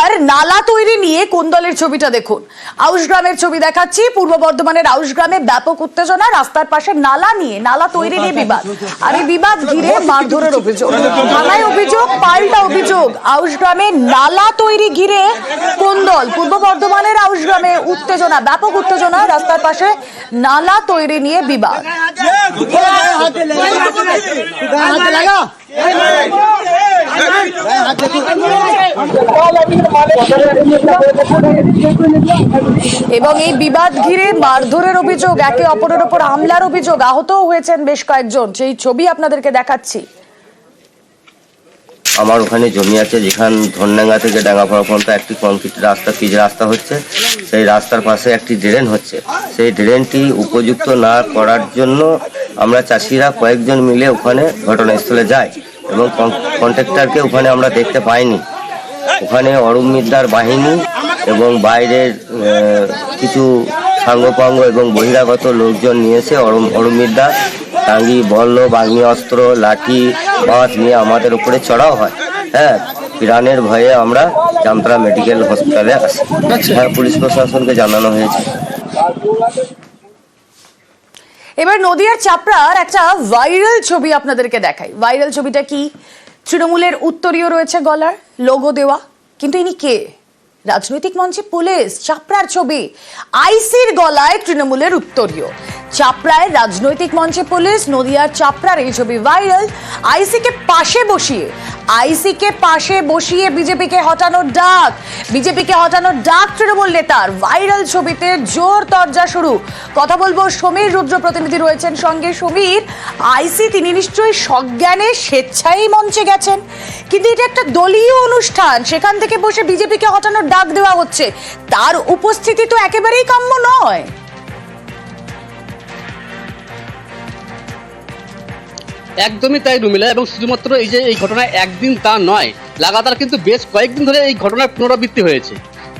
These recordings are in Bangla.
এবার নালা তৈরি নিয়ে কোন দলের ছবিটা দেখুন। আউশগ্রামের ছবি দেখাচ্ছি। পূর্ব বর্ধমানের আউশগ্রামে ব্যাপক উত্তেজনা, রাস্তার পাশে নালা নিয়ে, নালা তৈরি নিয়ে বিবাদ, আর এই বিবাদ ঘিরে মারধরের অভিযোগ, থানায় অভিযোগ, পাল্টা অভিযোগ। আউশগ্রামে নালা তৈরি ঘিরে কোন দল? পূর্ব বর্ধমানের আউশগ্রামে উত্তেজনা, ব্যাপক উত্তেজনা, রাস্তার পাশে নালা তৈরি নিয়ে বিবাদ। এবং এই বিবাদ ঘিরে মারধরের অভিযোগ, একে অপরের উপর হামলার অভিযোগ, আহতও হয়েছেন বেশ কয়েকজন। সেই ছবি আপনাদেরকে দেখাচ্ছি। আমার ওখানে জমি আছে, যেখান ধনডাঙ্গা থেকে ডাঙ্গাপাড়া পর্যন্ত একটি কংক্রিট রাস্তা, পিচ রাস্তা হচ্ছে। সেই রাস্তার পাশে একটি ড্রেন হচ্ছে। সেই ড্রেনটি উপযুক্ত না করার জন্য আমরা চাষিরা কয়েকজন মিলে ওখানে ঘটনাস্থলে যাই এবং কন্ট্রাক্টরকে ওখানে আমরা দেখতে পাইনি। ওখানে অরুণ মিদ্দার বাহিনী এবং বাইরের কিছু সাঙ্গপাঙ্গ এবং বহিরাগত লোকজন নিয়েছে। অরুণ মিদ্দা টাঙ্গি, বল্ল, আগ্নেয়াস্ত্র, লাঠি, বাঁশ নিয়ে আমাদের উপরে চড়াও হয়। হ্যাঁ, প্রাণের ভয়ে আমরা জামতলা মেডিকেল হসপিটালে আসি। হ্যাঁ, পুলিশ প্রশাসনকে জানানো হয়েছে। এবার নদিয়ার চাপড়ার একটা ভাইরাল ছবি আপনাদেরকে দেখাই। ভাইরাল ছবিটা কি? তৃণমূলের উত্তরীয় রয়েছে গলার, লোগো দেওয়া, কিন্তু ইনি কে? রাজনৈতিক মঞ্চে পুলিশ। চাপড়ার ছবি, আইসির গলায় তৃণমূলের উত্তরীয়। চাপড়ায় রাজনৈতিক মঞ্চে পুলিশ, নদিয়ার চাপড়ার এই ছবি ভাইরাল। আইসিকে পাশে বসিয়ে বিজেপিকে হটানোর ডাক তৃণমূল নেতার। ভাইরাল ছবিতে জোর তরজা শুরু। কথা বলবো, সমীর রুদ্র প্রতিনিধি রয়েছেন সঙ্গে। সমীর, আইসি তিনি নিশ্চয়ই সজ্ঞানে স্বেচ্ছায় মঞ্চে গেছেন, কিন্তু এটা একটা দলীয় অনুষ্ঠান, সেখান থেকে বসে বিজেপিকে হটানোর ডাক দেওয়া হচ্ছে, তার উপস্থিতি তো একেবারেই কাম্য নয়। একদমই তাই রুমিলা, এবং শুধুমাত্র এই ঘটনা একদিন তা নয়, লাগাতার কিন্তু বেশ কয়েকদিন ধরে এই ঘটনার পুনরাবৃত্তি হয়েছে।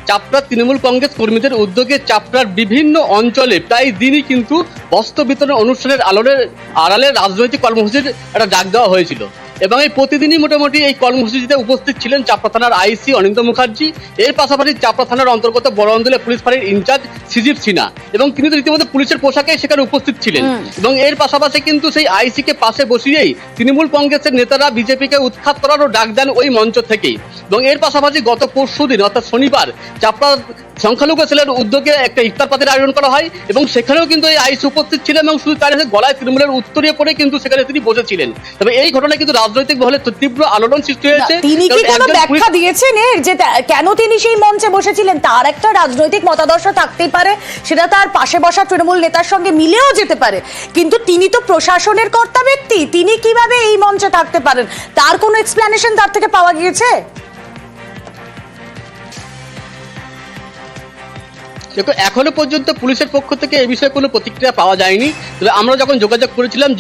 চাপড়ার তৃণমূল কংগ্রেস কর্মীদের উদ্যোগে চাপড়ার বিভিন্ন অঞ্চলে প্রায় দিনই কিন্তু বস্ত্র বিতরণ অনুষ্ঠানের আড়ালে রাজনৈতিক কর্মসূচির একটা ডাক দেওয়া হয়েছিল, এবং এই প্রতিদিনই মোটামুটি এই কর্মসূচিতে উপস্থিত ছিলেন চাপড়া থানার আইসি অনিন্দ্য মুখার্জি। এর পাশাপাশি চাপড়া থানার অন্তর্গত বড়ান্দুলে পুলিশ ফাঁড়ির ইনচার্জ সিজির সিনহা, এবং তিনি তো রীতিমতো পুলিশের পোশাকে সেখানে উপস্থিত ছিলেন। এবং এর পাশাপাশি কিন্তু সেই আইসিকে পাশে বসিয়েই তৃণমূল কংগ্রেসের নেতারা বিজেপিকে উৎখাত করারও ডাক দেন ওই মঞ্চ থেকেই। এবং এর পাশাপাশি গত পরশুদিন অর্থাৎ শনিবার চাপড়া সংখ্যালঘু সেলের উদ্যোগে একটা ইফতার পার্টির আয়োজন করা হয়, এবং সেখানেও কিন্তু এই আইসি উপস্থিত ছিলেন, এবং শুধু তার গলায় তৃণমূলের উত্তরীয় পরে কিন্তু সেখানে তিনি বসেছিলেন। তবে এই ঘটনায় কিন্তু রাজনৈতিক মহলে তীব্র আলোড়ন সৃষ্টি হয়েছে। তিনি কি কোনো ব্যাখ্যা দিয়েছেন যে কেন তিনি সেই মঞ্চে বসেছিলেন? তার একটা রাজনৈতিক মতাদর্শ থাকতেই পারে, সেটা তার পাশে বসা তৃণমূল নেতার সঙ্গে মিলেও যেতে পারে, কিন্তু তিনি তো প্রশাসনের কর্তা ব্যক্তি, তিনি কিভাবে এই মঞ্চে থাকতে পারেন? তার কোনো এক্সপ্লেনেশন তার থেকে পাওয়া গিয়েছে? দেখো, এখনো পর্যন্ত পুলিশের পক্ষ থেকে এই বিষয়ে কোনো প্রতিক্রিয়া পাওয়া যায়নি। তবে আমরা যখন যোগাযোগ করেছিলাম,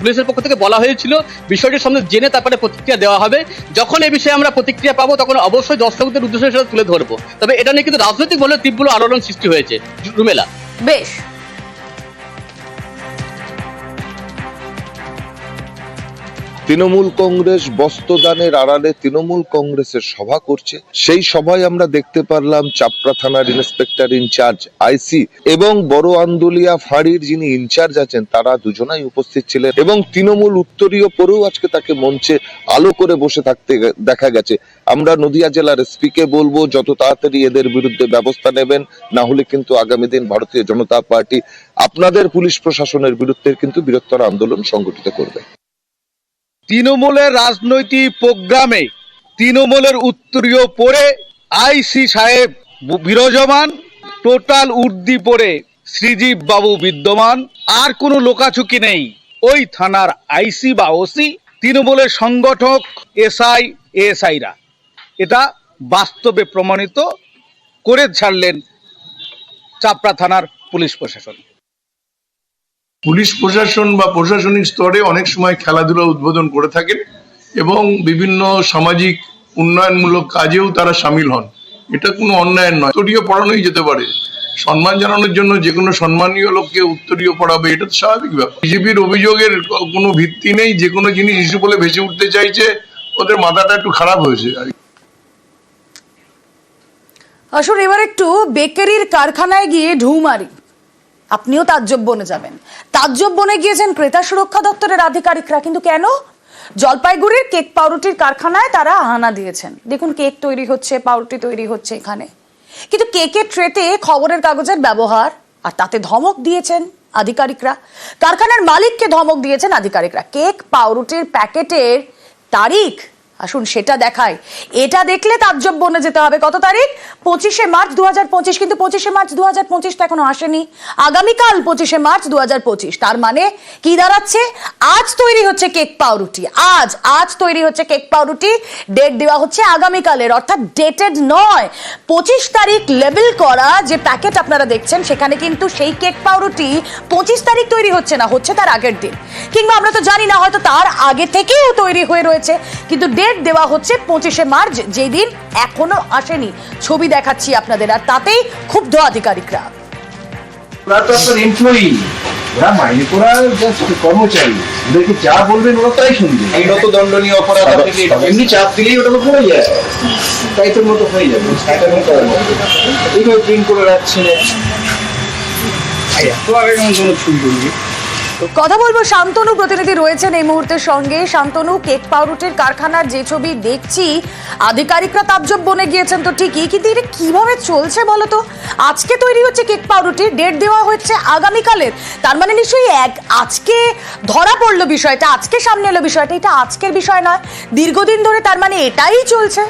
পুলিশের পক্ষ থেকে বলা হয়েছিল বিষয়টির সামনে জেনে তারপরে প্রতিক্রিয়া দেওয়া হবে। যখন এই বিষয়ে আমরা প্রতিক্রিয়া পাবো তখন অবশ্যই দর্শকদের উদ্দেশ্যে সেটা তুলে ধরবো। তবে এটা নিয়ে কিন্তু রাজনৈতিক বলে তীব্র আলোড়ন সৃষ্টি হয়েছে রুমেলা। বেশ, তৃণমূল কংগ্রেস বস্ত্রদানের আড়ালে তৃণমূল কংগ্রেসের সভা করছে। সেই সভায় আমরা দেখতে পারলাম চাপড়া থানার ইন্সপেক্টর ইনচার্জ আইসি এবং বড় আন্দুলিয়া ফাঁড়ির যিনি ইনচার্জ আছেন তারা দুজনাই উপস্থিত ছিলেন, এবং তৃণমূল উত্তরীয় পরেও আজকে তাকে মঞ্চে আলো করে বসে থাকতে দেখা গেছে। আমরা নদিয়া জেলার এসপিকে বলবো যত তাড়াতাড়ি এদের বিরুদ্ধে ব্যবস্থা নেবেন, না হলে কিন্তু আগামী দিন ভারতীয় জনতা পার্টি আপনাদের পুলিশ প্রশাসনের বিরুদ্ধে কিন্তু বৃহত্তর আন্দোলন সংগঠিত করবে। তৃণমূলের রাজনৈতিক প্রোগ্রামে তৃণমূলের উত্তরীয় পরে আইসি সাহেব বিরাজমান, টোটাল উর্দি পরে শ্রীজীব বাবু বিদ্যমান, আর কোনো লোকাচুকি নেই। ওই থানার আইসি বা ওসি তৃণমূলের সংগঠক এসআই এএসআইরা এটা বাস্তবে প্রমাণিত করে ছাড়লেন চাপড়া থানার পুলিশ প্রশাসন। পুলিশ প্রশাসন বা প্রশাসনিক স্তরে অনেক সময় খেলাধুলা উদ্বোধন করে থাকেন এবং বিভিন্ন সামাজিক উন্নয়নমূলক কাজেও তারা সামিল হন। এটা কোনো অন্যায় নয়, উত্তরীয় পড়ানোই যেতে পারে। সম্মান জানানোর জন্য যে কোনো সম্মানীয় লোককে উত্তরীয় পড়াবে, এটা তো স্বাভাবিক ব্যাপার। বিজেপির অভিযোগের কোনো ভিত্তি নেই, যে কোনো জিনিস ইস্যু বলে ভেসে উঠতে চাইছে, ওদের মাথাটা একটু খারাপ হয়েছে। আসুন এবার একটু বেকারির কারখানায় গিয়ে ঢু মারি। আপনিও তাজ্জব বনে যাবেন। তাজ্জব বনে গিয়েছেন ক্রেতা সুরক্ষা দপ্তরের আধিকারিকরা, কিন্তু কেন? জলপাইগুড়ির কেক পাউরুটির কারখানায় তারা হানা দিয়েছেন। দেখুন কেক তৈরি হচ্ছে, পাউরুটি তৈরি হচ্ছে এখানে, কিন্তু কেকের ট্রেতে খবরের কাগজের ব্যবহার, আর তাতে ধমক দিয়েছেন আধিকারিকরা। কারখানার মালিককে ধমক দিয়েছেন আধিকারিকরা। কেক পাউরুটির প্যাকেটের তারিখ আসুন সেটা দেখায়। এটা দেখলে তাজ্জব বনে যেতে হবে। কত তারিখ? 25শে মার্চ 2025। কিন্তু 25শে মার্চ 2025 তো এখনো আসেনি। আগামীকাল 25শে মার্চ 2025। তার মানে কি দাঁড়াচ্ছে? আজ তৈরি হচ্ছে কেক পাউরুটি, আজ তৈরি হচ্ছে কেক পাউরুটি। ডেট দেওয়া হচ্ছে আগামীকালের, অর্থাৎ ডেটেড নয়। 25 তারিখ লেবেল করা যে প্যাকেট আপনারা দেখছেন, সেখানে কিন্তু সেই কেক পাউরুটি 25 তারিখ তৈরি হচ্ছে না, হচ্ছে তার আগের দিন, কিংবা আমরা তো জানি না, হয়তো তার আগে থেকেও তৈরি হয়ে রয়েছে, কিন্তু ডেট দেওয়া হচ্ছে 25শে মার্চ, যেদিন এখনো আসেনি। ছবি দেখাচ্ছি আপনাদের, আর তাতেই ক্ষুব্ধ আধিকারিকরা। ওরা তো আপনার এমপ্লয়ি, ওরা মাইনে করা জাস্ট কর্মচারী, ওদেরকে যা বলবেন ওরা তাই শুনবে। আইনত দণ্ডনীয় অপরাধ, আপনাকে এমনি চাপ দিলেই ওটা তো পড়ে যায়, তাই তোর মতো হয়ে যাবে। এইভাবে প্রিন্ট করে রাখছে এত আগে কেমন কোনো ছবি করবি। কথা বলবো, শান্তনু প্রতিনিধি রয়েছেন এই মুহূর্তের সঙ্গে। শান্তনু, কেক পাউরুটির কারখানার যে ছবি দেখছি, আধিকারিকরা তাজ্জব বনে গিয়েছেন তো ঠিকই, কিন্তু এটা কিভাবে চলছে বলো তো? আজকে তৈরি হচ্ছে কেক পাউরুটি, ডেট দেওয়া হচ্ছে আগামীকালের। তার মানে নিশ্চয়ই আজকে ধরা পড়লো বিষয়টা, আজকে সামনে এলো বিষয়টা, এটা আজকের বিষয় নয়, দীর্ঘদিন ধরে তার মানে এটাই চলছে।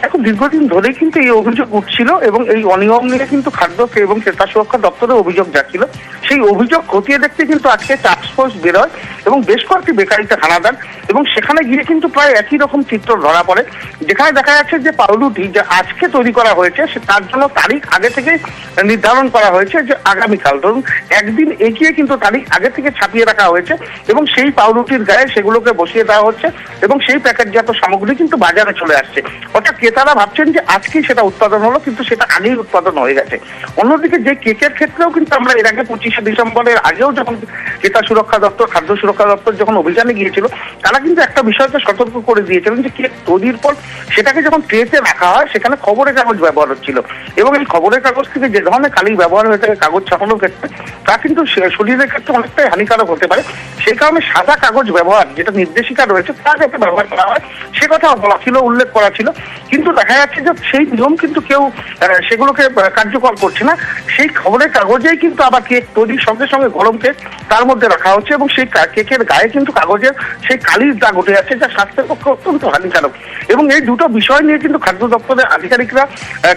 এখন দীর্ঘদিন ধরেই কিন্তু এই অভিযোগ উঠছিল, এবং এই অনিয়ম নিয়ে কিন্তু খাদ্য এবং ক্রেতা সুরক্ষা দপ্তরের অভিযোগ যাচ্ছিল। সেই অভিযোগ খতিয়ে দেখতে কিন্তু আজকে টাস্ক ফোর্স বের হয় এবং বেশ কয়েকটি বেকারিতে হানা দেন, এবং সেখানে গিয়ে কিন্তু প্রায় একই রকম চিত্র ধরা পড়ে, যেখানে দেখা যাচ্ছে যে পাউরুটি যে আজকে তৈরি করা হয়েছে, তার জন্য তারিখ আগে থেকে নির্ধারণ করা হয়েছে যে আগামীকাল, ধরুন একদিন এগিয়ে কিন্তু তারিখ আগে থেকে ছাপিয়ে রাখা হয়েছে, এবং সেই পাউরুটির গায়ে সেগুলোকে বসিয়ে দেওয়া হচ্ছে, এবং সেই প্যাকেটজাত সামগ্রী কিন্তু বাজারে চলে আসছে। অর্থাৎ ক্রেতারা ভাবছেন যে আজকেই সেটা উৎপাদন হলো, কিন্তু সেটা আগেই উৎপাদন হয়ে গেছে। অন্যদিকে যে কেকের ক্ষেত্রেও কিন্তু আমরা এর আগে 25শে ডিসেম্বরের আগেও যখন ক্রেতা সুরক্ষা দপ্তর, খাদ্য সুরক্ষা দপ্তর যখন অভিযানে গিয়েছিল, তারা কিন্তু একটা বিষয়কে সতর্ক করে দিয়েছিলেন যে কেক তৈরির পর সেটাকে যখন ট্রেতে রাখা হয়, সেখানে খবরের কাগজ ব্যবহার হচ্ছিল, এবং এই খবরের কাগজ থেকে যে ধরনের কালি ব্যবহার হয়ে থাকে কাগজ ছাপানোর ক্ষেত্রে, তা কিন্তু শরীরের ক্ষেত্রে অনেকটাই হানিকারক হতে পারে। সেই কারণে সাদা কাগজ ব্যবহার, যেটা নির্দেশিকা রয়েছে, তা যাতে ব্যবহার করা হয় সে কথা বলা ছিল, উল্লেখ করা ছিল। কিন্তু দেখা যাচ্ছে যে সেই নিয়ম কিন্তু কেউ সেগুলোকে কার্যকর করছে না। সেই খবরের কাগজেই কিন্তু আবার কেক তৈরির সঙ্গে সঙ্গে গরম কেক তার মধ্যে রাখা হচ্ছে, এবং সেই কেকের গায়ে কিন্তু কাগজের সেই কালির দাগ উঠে যাচ্ছে, যা স্বাস্থ্যের পক্ষে অত্যন্ত হানিকারক। এবং এই দুটো বিষয় নিয়ে কিন্তু খাদ্য দপ্তরের আধিকারিকরা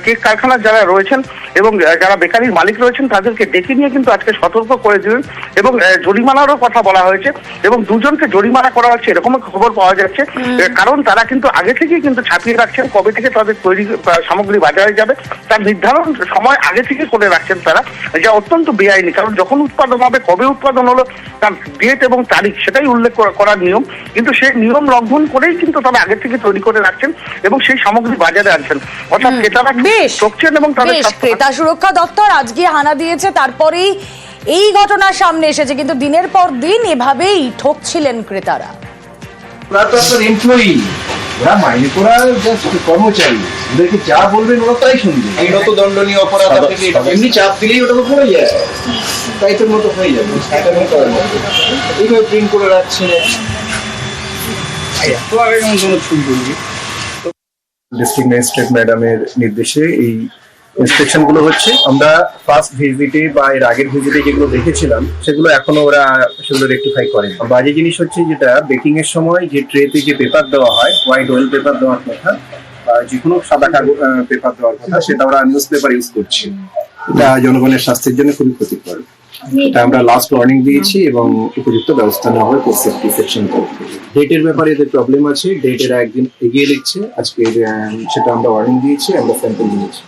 কেক কারখানার যারা রয়েছেন এবং যারা বেকারির মালিক রয়েছেন, তাদেরকে ডেকে নিয়ে কিন্তু আজকে সতর্ক করে দিলেন, এবং জরিমানারও কথা বলা হয়েছে, এবং দুজনকে জরিমানা করা হচ্ছে এরকম খবর পাওয়া যাচ্ছে। কারণ তারা কিন্তু আগে থেকেই কিন্তু ছাপিয়ে রাখছেন কবে থেকে তাদের তৈরি সামগ্রী বাজারে যাবে, তার নির্ধারণ সময় আগে থেকে করে রাখছেন তারা, যা অত্যন্ত বেআইনি। কারণ যখন উৎপাদন হবে, কবে উৎপাদন হলো, তার ডেট এবং তারিখ সেটাই উল্লেখ করার নিয়ম, কিন্তু সেই নিয়ম লঙ্ঘন করেই কিন্তু তারা আগে থেকে তৈরি করে রাখছেন এবং সেই সামগ্রী বাজারে আনছেন। অর্থাৎ ক্রেতারা ঠকছেন, এবং তাদের ক্রেতা সুরক্ষা দপ্তর আজকে হানা দিয়েছে, তারপরেই এই ঘটনার সামনে এসেছে, কিন্তু দিনের পর দিন এভাবেই ঠকছিলেন ক্রেতারা। ওরা তো আপনার এমপ্লয়ি, ওরা মাইনে করা জাস্ট কর্মচারী, ওদেরকে যা বলবেন ওরা তাই শুনবে। আইনত দণ্ডনীয় অপরাধ, আপনাকে এমনি চাপ দিলেই ওটা তো পড়ে যায়, তাই তোর মতো হয়ে যাবে। এইভাবে প্রিন্ট করে রাখছে এত আগে কেমন কোনো ছবি করবি। ডিস্ট্রিক্ট ম্যাজিস্ট্রেট ম্যাডামের নির্দেশে এই ইন্সপেকশন গুলো হচ্ছে। আমরা ফার্স্ট ভিজিটে বা এর আগের ভিজিটে যেগুলো দেখেছিলাম, সেগুলো এখনো ওরা সেগুলো রেকটিফাই করে। বাজে জিনিস হচ্ছে যেটা বেকিং এর সময় যে ট্রেতে যে পেপার দেওয়া হয়, হোয়াইট অয়েল পেপার দেওয়ার কথা, যে কোনো সাদা কাগজ পেপার দেওয়ার কথা, সেটা ওরা নিউজ পেপার ইউজ করছে। এটা জনগণের স্বাস্থ্যের জন্য খুবই ক্ষতিকর। এটা আমরা লাস্ট ওয়ার্নিং দিয়েছি এবং উপযুক্ত ব্যবস্থা নেওয়া হয় ফুড সেফটি সেকশন থেকে। ডেটের ব্যাপারে এদের প্রবলেম আছে, ডেটের একদিন এগিয়ে লিখছে, আজকে সেটা আমরা ওয়ার্নিং দিয়েছি, আমরা স্যাম্পল নিয়েছি।